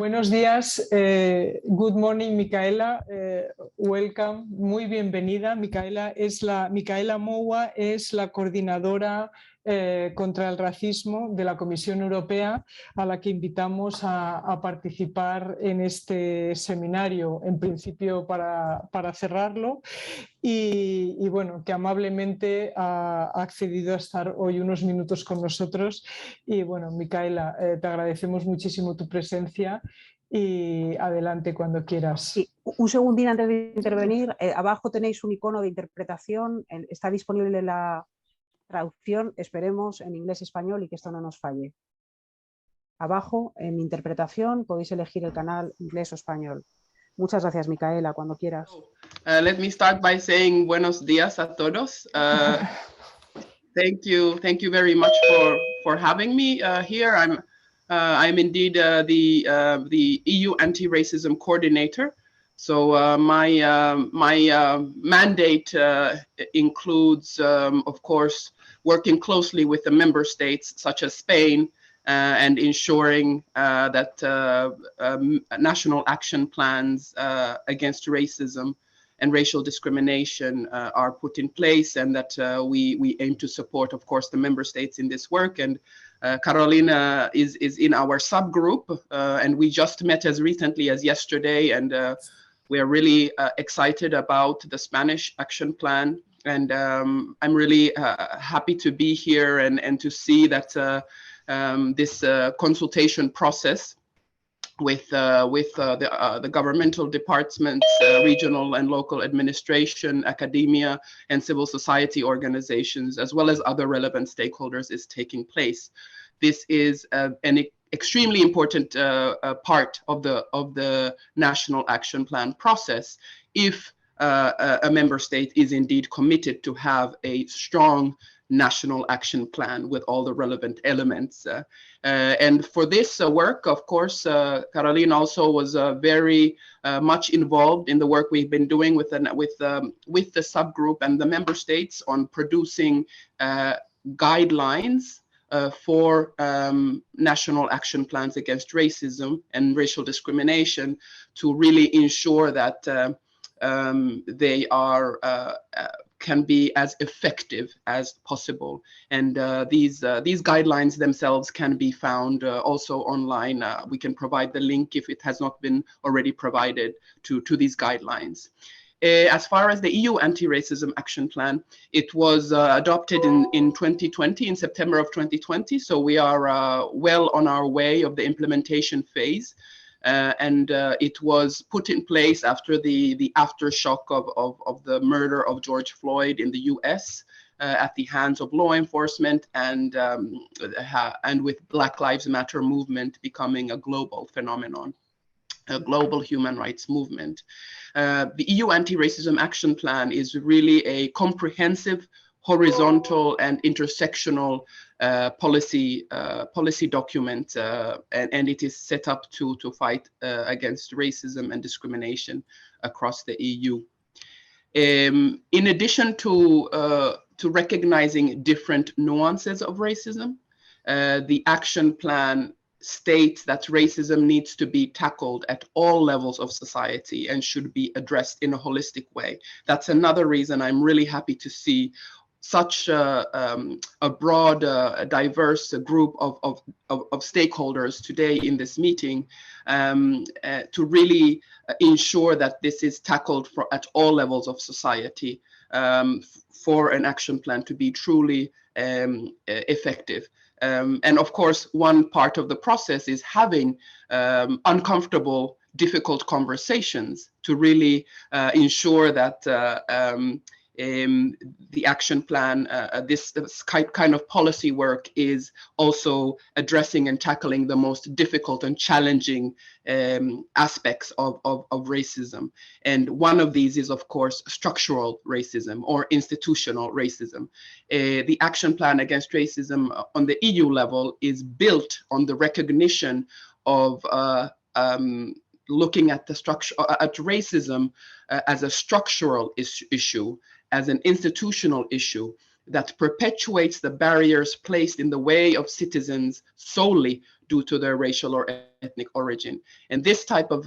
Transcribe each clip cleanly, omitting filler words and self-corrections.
Buenos días, good morning Michaela, welcome, muy bienvenida. Michaela Moua es la coordinadora contra el racismo de la Comisión Europea, a la que invitamos a participar en este seminario, en principio para cerrarlo. Y bueno, que amablemente ha accedido a estar hoy unos minutos con nosotros. Y bueno, Michaela, te agradecemos muchísimo tu presencia y adelante cuando quieras. Sí, un segundín antes de intervenir, abajo tenéis un icono de interpretación, está disponible la traducción, esperemos, en inglés-español y que esto no nos falle. Abajo, en interpretación, podéis elegir el canal inglés o español. Muchas gracias, Michaela, cuando quieras. Let me start by saying buenos días a todos. Thank you very much for having me here. I'm indeed the EU anti-racism coordinator. So my mandate includes, of course, working closely with the member states, such as Spain, and ensuring that national action plans against racism and racial discrimination are put in place, and that we aim to support, of course, the member states in this work. And Carolina is in our subgroup, and we just met as recently as yesterday, and we are really excited about the Spanish action plan. And I'm really happy to be here and to see that this consultation process with the governmental departments, regional and local administration, academia, and civil society organizations, as well as other relevant stakeholders, is taking place. This is an extremely important part of the National Action Plan process if a member state is indeed committed to have a strong national action plan with all the relevant elements. And for this work, of course, Caroline also was very much involved in the work we've been doing with the subgroup and the member states on producing guidelines for national action plans against racism and racial discrimination to really ensure that they are can be as effective as possible. And these guidelines themselves can be found also online. We can provide the link if it has not been already provided to these guidelines. As far as the EU Anti-Racism Action Plan, it was adopted in 2020, in September of 2020. So we are well on our way of the implementation phase. And it was put in place after the aftershock of the murder of George Floyd in the US at the hands of law enforcement, and with Black Lives Matter movement becoming a global phenomenon, a global human rights movement. The EU Anti-Racism Action Plan is really a comprehensive, horizontal and intersectional policy document, and it is set up to fight against racism and discrimination across the EU. In addition to recognizing different nuances of racism, the action plan states that racism needs to be tackled at all levels of society and should be addressed in a holistic way. That's another reason I'm really happy to see such a broad, diverse group of stakeholders today in this meeting to really ensure that this is tackled at all levels of society for an action plan to be truly effective. And of course, one part of the process is having uncomfortable, difficult conversations to really ensure that the action plan, this kind of policy work is also addressing and tackling the most difficult and challenging aspects of racism. And one of these is, of course, structural racism or institutional racism. The action plan against racism on the EU level is built on the recognition of looking at the structure, at racism as a structural issue, as an institutional issue that perpetuates the barriers placed in the way of citizens solely due to their racial or ethnic origin. And this type of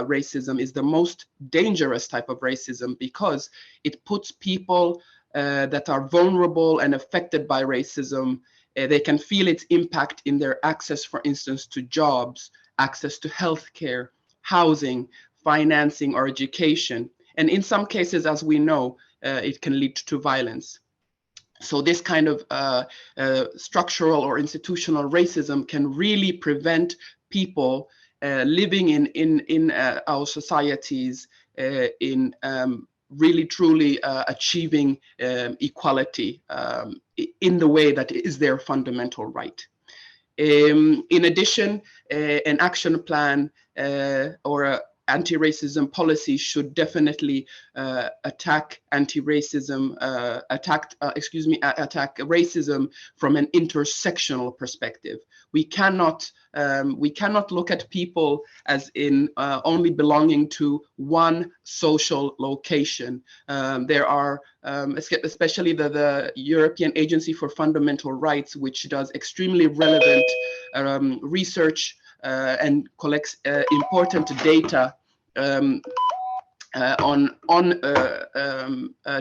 racism is the most dangerous type of racism because it puts people that are vulnerable and affected by racism. They can feel its impact in their access, for instance, to jobs, access to healthcare, housing, financing, or education. And in some cases, as we know, it can lead to violence. So this kind of structural or institutional racism can really prevent people living in our societies in really truly achieving equality in the way that is their fundamental right. In addition, an action plan or a anti-racism policy should definitely attack anti-racism, attack racism from an intersectional perspective. We cannot look at people as in only belonging to one social location. There are, especially the European Agency for Fundamental Rights, which does extremely relevant research and collects important data on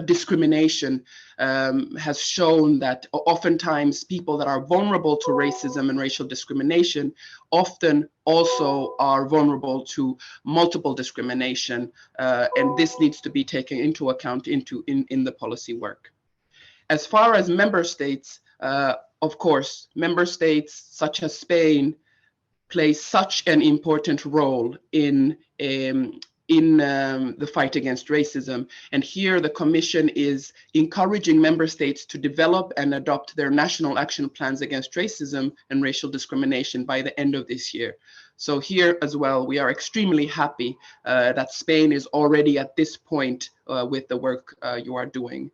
discrimination, has shown that oftentimes people that are vulnerable to racism and racial discrimination often also are vulnerable to multiple discrimination, and this needs to be taken into account in the policy work. As far as member states, of course, member states such as Spain play such an important role in the fight against racism. And here the Commission is encouraging member states to develop and adopt their national action plans against racism and racial discrimination by the end of this year. So here as well, we are extremely happy that Spain is already at this point with the work you are doing.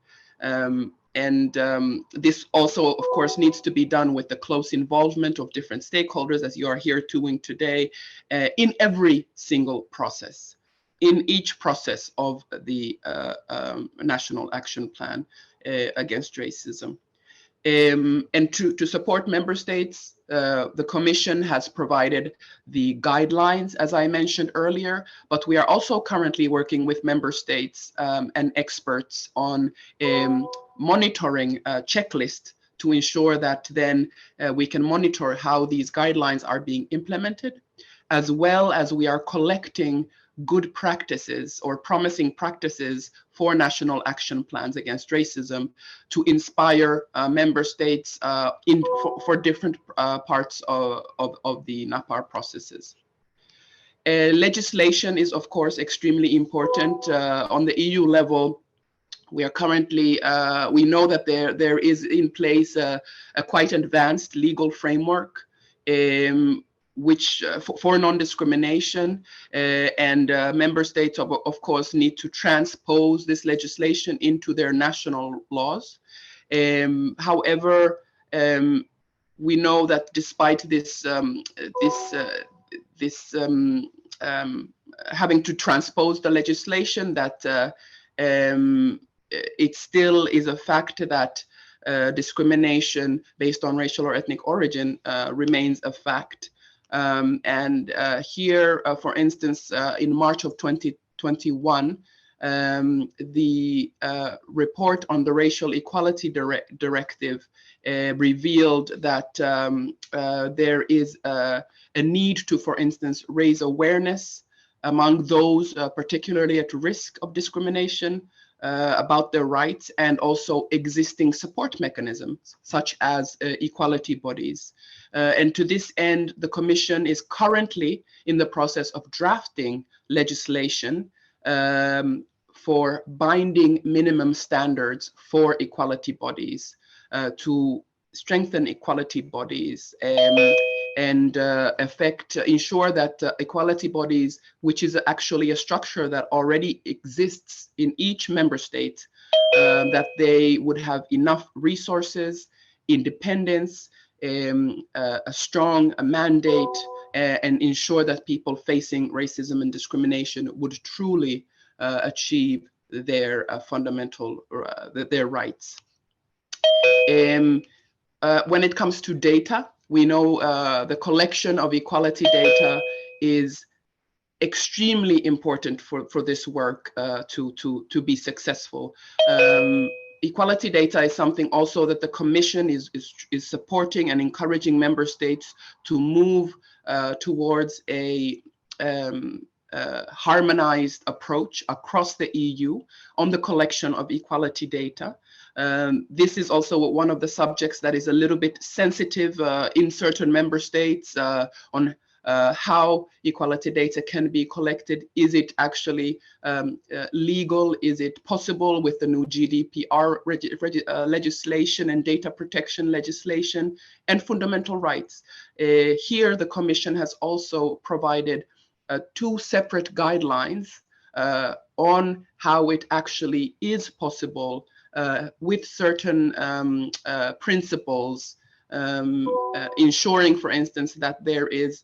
This also, of course, needs to be done with the close involvement of different stakeholders, as you are here doing today, in every single process, in each process of the National Action Plan against racism. And to support member states, the Commission has provided the guidelines, as I mentioned earlier, but we are also currently working with member states and experts on monitoring a checklist to ensure that then we can monitor how these guidelines are being implemented, as well as we are collecting good practices or promising practices for national action plans against racism to inspire member states for different parts of the NAPAR processes. Legislation is, of course, extremely important. On the EU level, we are currently, we know that there is in place a quite advanced legal framework which for non-discrimination, and member states of course need to transpose this legislation into their national laws. However, we know that despite this having to transpose the legislation, that it still is a fact that discrimination based on racial or ethnic origin remains a fact. Here, for instance, in March of 2021, the report on the Racial Equality Directive revealed that there is a need to, for instance, raise awareness among those particularly at risk of discrimination about their rights, and also existing support mechanisms such as equality bodies. And to this end, the Commission is currently in the process of drafting legislation for binding minimum standards for equality bodies, to strengthen equality bodies and ensure that equality bodies, which is actually a structure that already exists in each member state, that they would have enough resources, independence, a strong mandate, and ensure that people facing racism and discrimination would truly achieve their fundamental, their rights. When it comes to data, we know the collection of equality data is extremely important for this work to be successful. Equality data is something also that the Commission is supporting and encouraging member states to move towards a harmonized approach across the EU on the collection of equality data. This is also one of the subjects that is a little bit sensitive in certain member states on how equality data can be collected. Is it actually legal? Is it possible with the new GDPR legislation and data protection legislation and fundamental rights? Here, the Commission has also provided 2 separate guidelines on how it actually is possible with certain principles, ensuring, for instance, that there is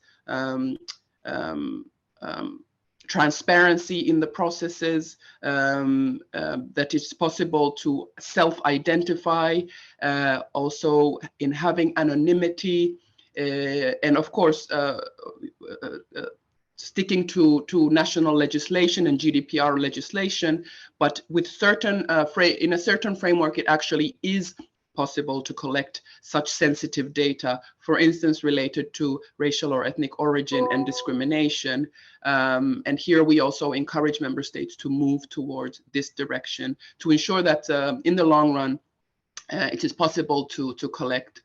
transparency in the processes, that it's possible to self-identify, also in having anonymity, and of course, sticking to national legislation and GDPR legislation, but with certain in a certain framework, it actually is possible to collect such sensitive data, for instance, related to racial or ethnic origin and discrimination. And here we also encourage member states to move towards this direction to ensure that in the long run, it is possible to collect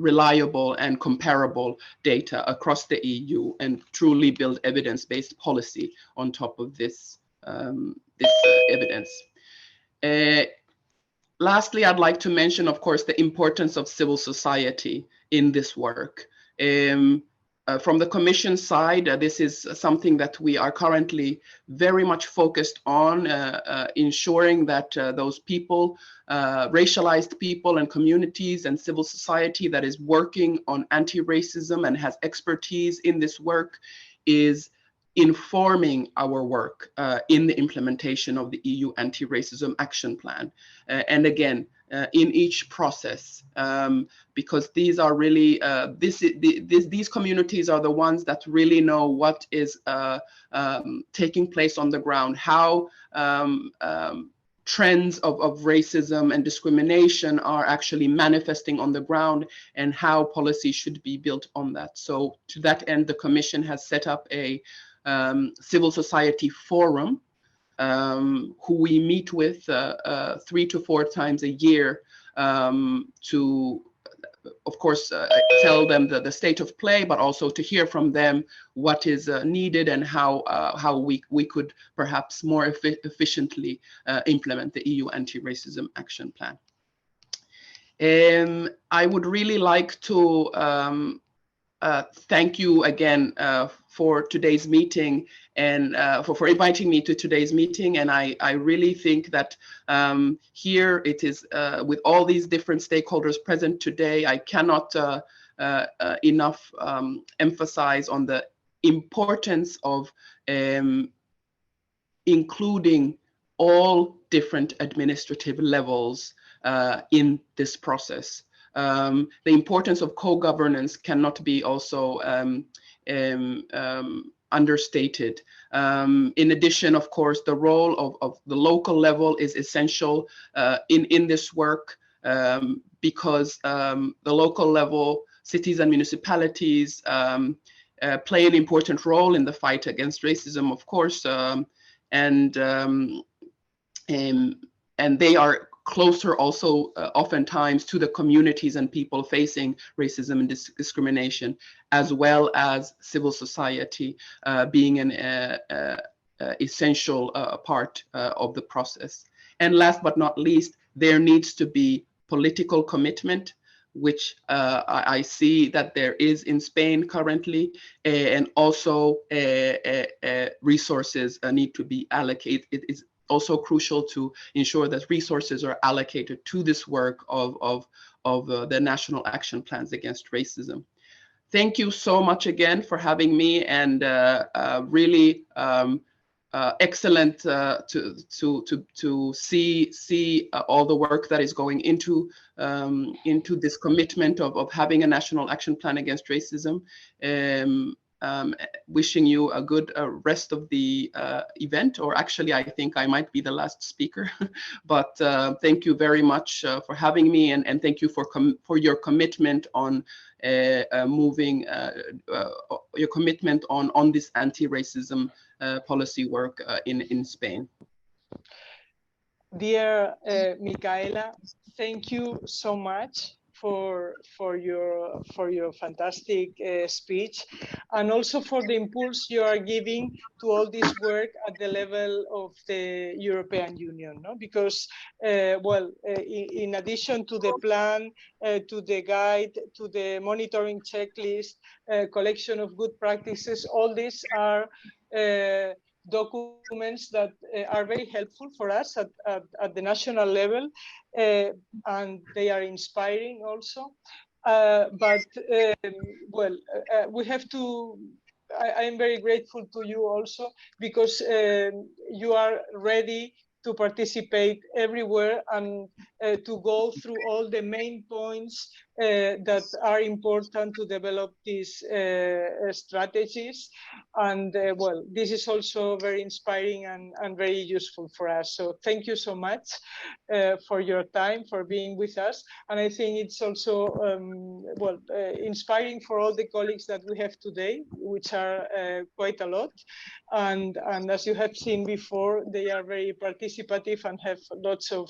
reliable and comparable data across the EU and truly build evidence-based policy on top of this, evidence. Lastly, I'd like to mention, of course, the importance of civil society in this work. From the Commission side, this is something that we are currently very much focused on, ensuring that those people, racialized people and communities and civil society that is working on anti-racism and has expertise in this work is informing our work in the implementation of the EU Anti-Racism Action Plan. And again, in each process, because these are really, these communities are the ones that really know what is taking place on the ground, how trends of racism and discrimination are actually manifesting on the ground, and how policy should be built on that. So to that end, the Commission has set up a civil society forum who we meet with 3 to 4 times a year to, of course, tell them the state of play, but also to hear from them what is needed and how we could perhaps more efficiently implement the EU Anti-Racism Action Plan. I would really like to thank you again for today's meeting and for inviting me to today's meeting. And I really think that here it is with all these different stakeholders present today, I cannot enough emphasize on the importance of including all different administrative levels in this process. The importance of co-governance cannot be also understated. In addition, of course, the role of the local level is essential in this work because the local level, cities and municipalities play an important role in the fight against racism, of course, and they are closer also oftentimes to the communities and people facing racism and discrimination, as well as civil society being an essential part of the process. And last but not least, there needs to be political commitment, which I see that there is in Spain currently, and also resources need to be allocated. It is also crucial to ensure that resources are allocated to this work of the national action plans against racism. Thank you so much again for having me, and really excellent to see all the work that is going into this commitment of having a national action plan against racism. Wishing you a good rest of the event, or actually I think I might be the last speaker. But thank you very much for having me, and thank you for your commitment on moving your commitment on this anti-racism policy work in Spain. Dear Michaela, thank you so much for your fantastic speech, and also for the impulse you are giving to all this work at the level of the European Union, no? Because in addition to the plan, to the guide, to the monitoring checklist, collection of good practices, all these are documents that are very helpful for us at the national level, and they are inspiring also. We have to, I am very grateful to you also, because you are ready to participate everywhere and to go through all the main points that are important to develop these strategies. And this is also very inspiring and very useful for us. So thank you so much for your time, for being with us. And I think it's also inspiring for all the colleagues that we have today, which are quite a lot. And as you have seen before, they are very participative and have lots of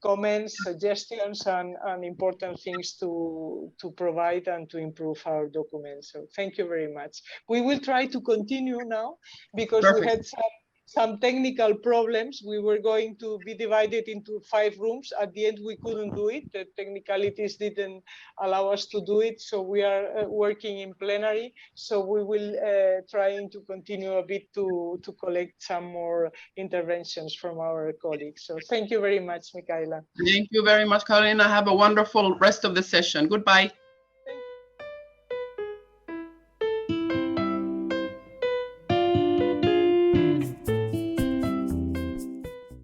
comments, suggestions, and important things to provide and to improve our documents. So thank you very much. We will try to continue now, because we had some technical problems. We were going to be divided into 5 rooms. At the end, we couldn't do it. The technicalities didn't allow us to do it. So we are working in plenary. So we will trying to continue a bit to collect some more interventions from our colleagues. So thank you very much, Michaela. Thank you very much, Carolina. Have a wonderful rest of the session. Goodbye.